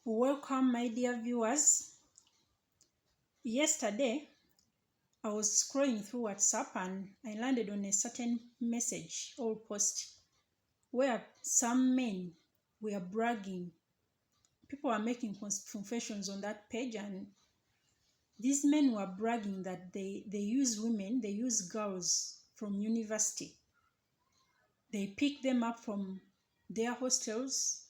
Welcome, my dear viewers. Yesterday, I was scrolling through WhatsApp and I landed on a certain message or post where some men were bragging. People are making confessions on that page, and these men were bragging that they use women, they use girls from university. They pick them up from their hostels,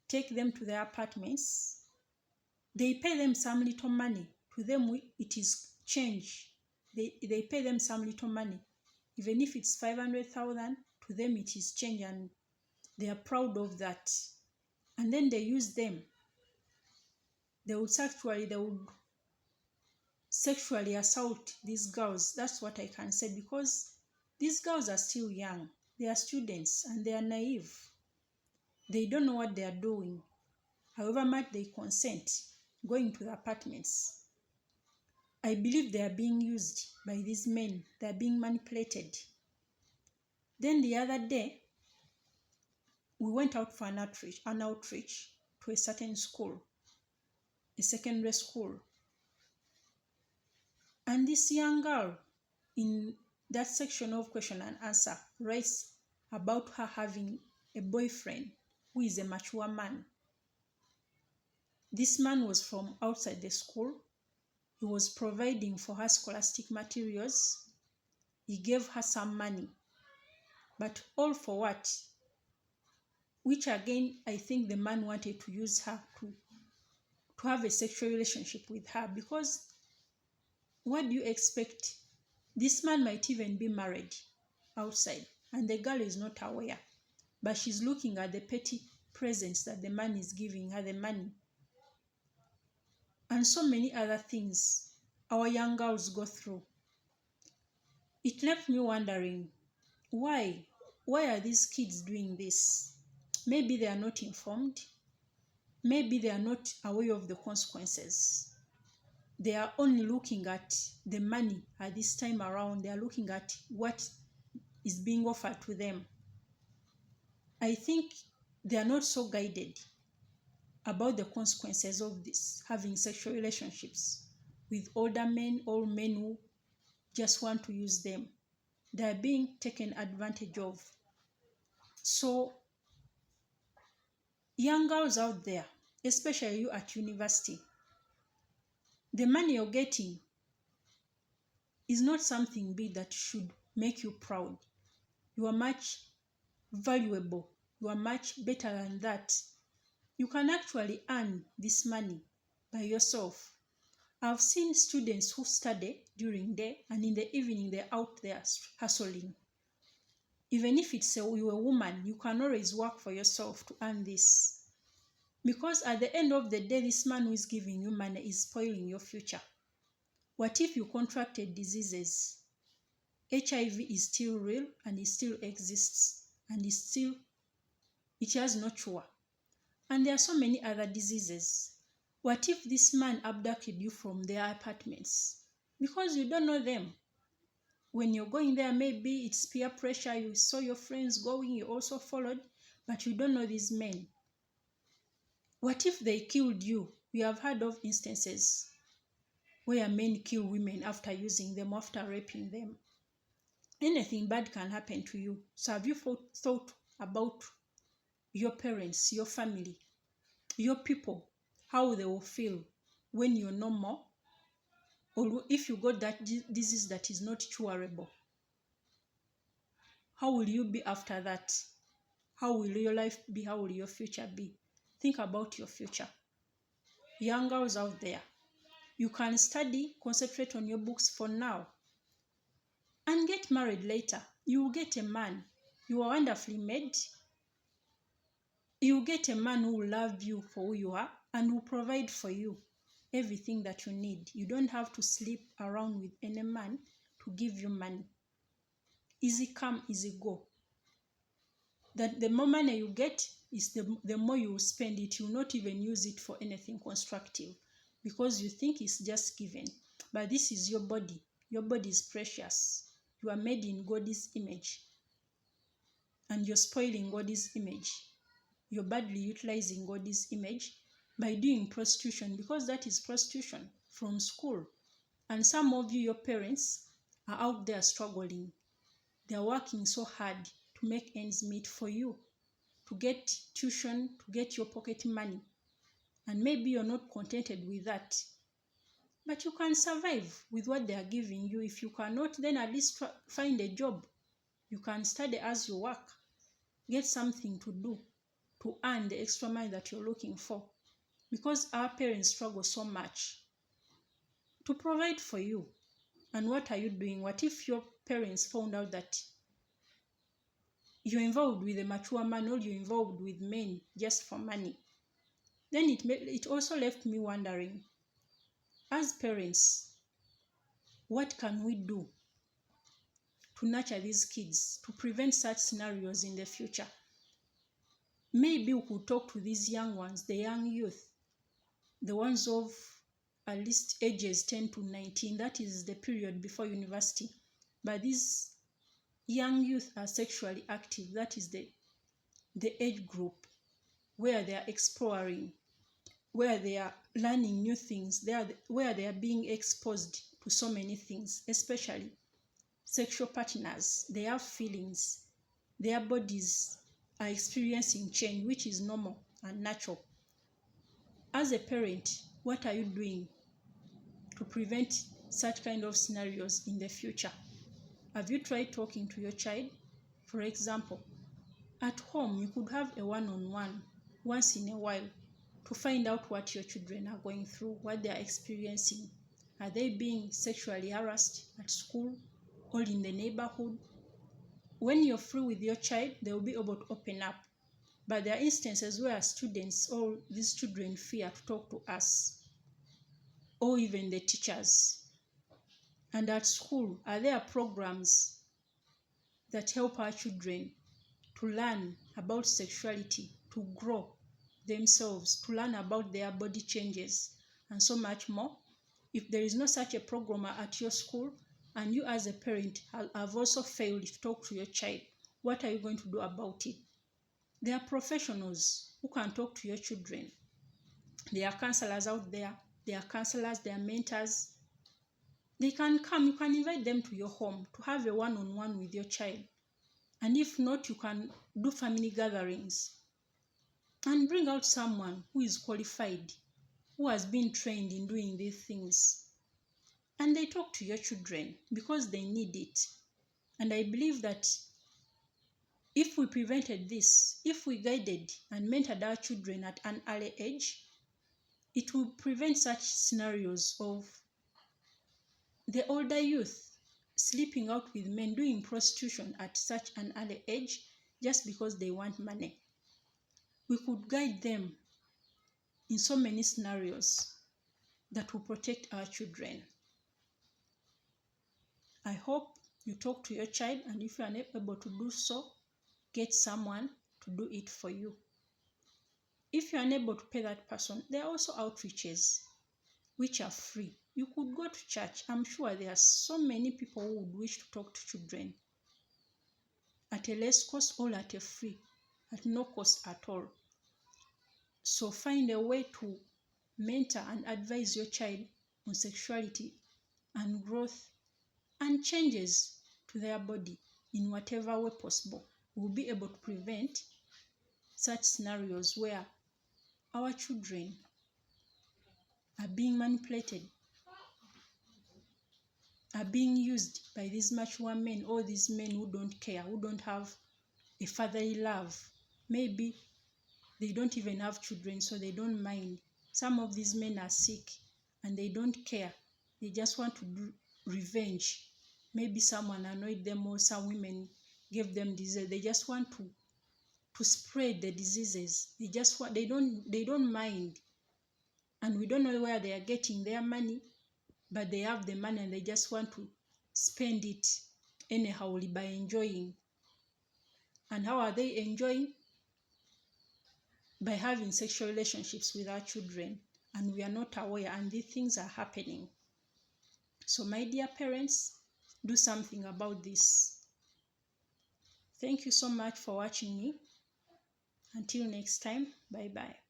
take them to their apartments. They pay them some little money. To them, it is change. They pay them some little money. Even if it's 500,000, to them it is change, and they are proud of that. And then they use them. They would sexually assault these girls. That's what I can say, because these girls are still young. They are students and they are naive. They don't know what they are doing. However much they consent going to the apartments. I believe they are being used by these men. They are being manipulated. Then the other day, we went out for an outreach to a certain school, a secondary school. And this young girl in that section of question and answer writes about her having a boyfriend who is a mature man. This man was from outside the school. He was providing for her scholastic materials. He gave her some money. But all for what? Which again, I think the man wanted to use her to have a sexual relationship with her, because what do you expect? This man might even be married outside and the girl is not aware, but she's looking at the petty presents that the man is giving her, the money, and so many other things our young girls go through. It left me wondering, why are these kids doing this? Maybe they are not informed. Maybe they are not aware of the consequences. They are only looking at the money at this time around. They are looking at what is being offered to them. I think they are not so guided about the consequences of this, having sexual relationships with older men or men who just want to use them. They are being taken advantage of. So, young girls out there, especially you at university, the money you're getting is not something big that should make you proud. You are much valuable. You are much better than that. You can actually earn this money by yourself. I've seen students who study during the day and in the evening they're out there hustling. Even if you're a woman, you can always work for yourself to earn this. Because at the end of the day, this man who is giving you money is spoiling your future. What if you contracted diseases? HIV is still real and it still exists, and it has no cure. And there are so many other diseases. What if this man abducted you from their apartments? Because you don't know them. When you're going there, maybe it's peer pressure. You saw your friends going, you also followed, but you don't know these men. What if they killed you? We have heard of instances where men kill women after using them, after raping them. Anything bad can happen to you. So have you thought about your parents, your family, your people, how they will feel when you're no more, or if you got that disease that is not curable? How will you be after that? How will your life be? How will your future be? Think about your future. Young girls out there, you can study, concentrate on your books for now, and get married later. You will get a man. You are wonderfully made. You will get a man who will love you for who you are and will provide for you everything that you need. You don't have to sleep around with any man to give you money. Easy come, easy go. That the more money you get is the more you will spend it. You will not even use it for anything constructive, because you think it's just given. But this is your body. Your body is precious. You are made in God's image, and you're spoiling God's image. You're badly utilizing God's image. by doing prostitution, because that is prostitution, from school. And some of you, your parents, are out there struggling. They're working so hard to make ends meet for you, to get tuition, to get your pocket money. And maybe you're not contented with that. But you can survive with what they are giving you. If you cannot, then at least find a job. You can study as you work. Get something to do to earn the extra money that you're looking for. Because our parents struggle so much to provide for you. And what are you doing? What if your parents found out that you're involved with a mature man, or you're involved with men just for money? Then it also left me wondering, as parents, what can we do to nurture these kids, to prevent such scenarios in the future? Maybe we could talk to these young ones, the young youth, the ones of at least ages 10 to 19. That is the period before university. But these young youth are sexually active. That is the age group where they are exploring, where they are learning new things, where they are being exposed to so many things, especially sexual partners. They have feelings. Their bodies are experiencing change, which is normal and natural. As a parent, what are you doing to prevent such kind of scenarios in the future? Have you tried talking to your child? For example, at home, you could have a one-on-one once in a while to find out what your children are going through, what they are experiencing. Are they being sexually harassed at school or in the neighborhood? When you're free with your child, they will be able to open up. But there are instances where students or these children fear to talk to us, or even the teachers. And at school, are there programs that help our children to learn about sexuality, to grow themselves, to learn about their body changes, and so much more? If there is no such a program at your school, and you as a parent have also failed to talk to your child, what are you going to do about it? There are professionals who can talk to your children. There are counselors out there. There are counselors, there are mentors. They can come, you can invite them to your home to have a one-on-one with your child. And if not, you can do family gatherings and bring out someone who is qualified, who has been trained in doing these things. And they talk to your children because they need it. And I believe that if we prevented this, if we guided and mentored our children at an early age, it will prevent such scenarios of the older youth sleeping out with men, doing prostitution at such an early age just because they want money. We could guide them in so many scenarios that will protect our children. I hope you talk to your child, and if you are not able to do so, get someone to do it for you. If you are unable to pay that person, there are also outreaches which are free. You could go to church. I'm sure there are so many people who would wish to talk to children at a less cost or at a free, at no cost at all. So find a way to mentor and advise your child on sexuality and growth and changes to their body in whatever way possible. We'll be able to prevent such scenarios where our children are being manipulated, are being used by these mature men, or these men who don't care, who don't have a fatherly love. Maybe they don't even have children, so they don't mind. Some of these men are sick and they don't care. They just want to do revenge. Maybe someone annoyed them, or some women gave them disease. They just want to spread the diseases. They don't mind. And we don't know where they are getting their money, but they have the money and they just want to spend it anyhow by enjoying. And how are they enjoying? By having sexual relationships with our children, and we are not aware, and these things are happening. So my dear parents, do something about this. Thank you so much for watching me. Until next time, bye-bye.